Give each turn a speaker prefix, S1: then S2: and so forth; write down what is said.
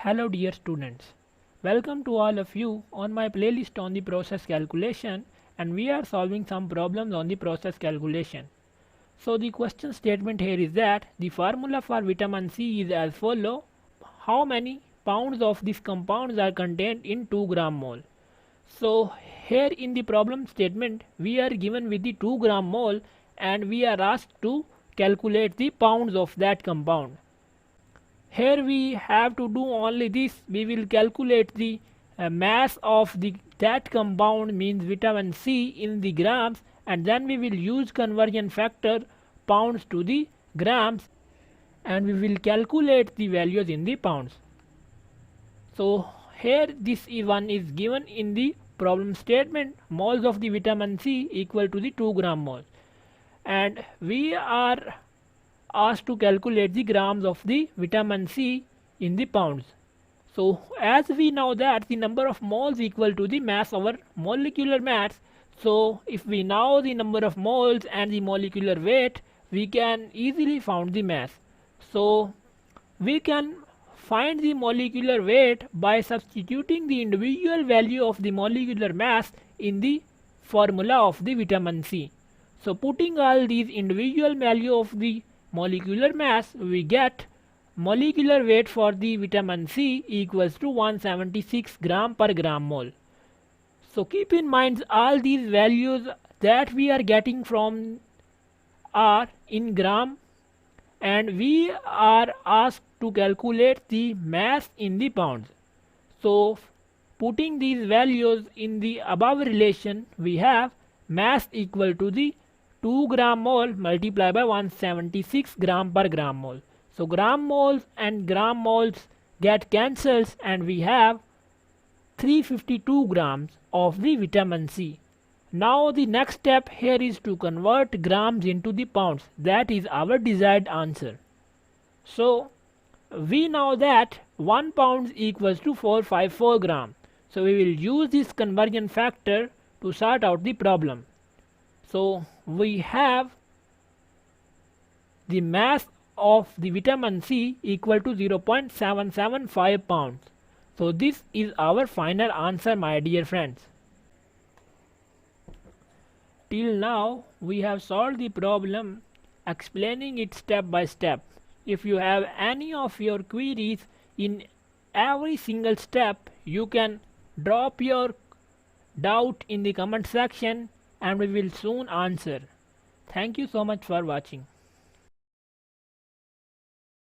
S1: Hello dear students, welcome to all of you on my playlist on the process calculation, and we are solving some problems on the process calculation. So the question statement here is that the formula for vitamin C is as follow. How many pounds of this compounds are contained in 2 gram mole? So here in the problem statement we are given with the 2 gram mole and we are asked to calculate the pounds of that compound. Here we have to do only this. We will calculate the mass of that compound, means vitamin C, in the grams, and then we will use conversion factor pounds to the grams, and we will calculate the values in the pounds. So here this one is given in the problem statement. Moles of the vitamin C equal to the 2 gram moles, and we are asked to calculate the grams of the vitamin C in the pounds. So as we know that the number of moles equal to the mass over molecular mass, so if we know the number of moles and the molecular weight, we can easily find the mass. So we can find the molecular weight by substituting the individual value of the molecular mass in the formula of the vitamin C. So putting all these individual value of the molecular mass, we get molecular weight for the vitamin C equals to 176 gram per gram mole. So keep in mind all these values that we are getting from are in gram, and we are asked to calculate the mass in the pounds. So putting these values in the above relation, we have mass equal to the 2 gram mole multiplied by 176 gram per gram mole. So gram moles and gram moles get cancels and we have 352 grams of the vitamin C. Now the next step here is to convert grams into the pounds. That is our desired answer. So we know that 1 pound equals to 454 gram. So we will use this conversion factor to sort out the problem. So we have the mass of the vitamin C equal to 0.775 pounds. So this is our final answer, my dear friends. Till now we have solved the problem explaining it step by step. If you have any of your queries in every single step, you can drop your doubt in the comment section and we will soon answer. Thank you so much for watching.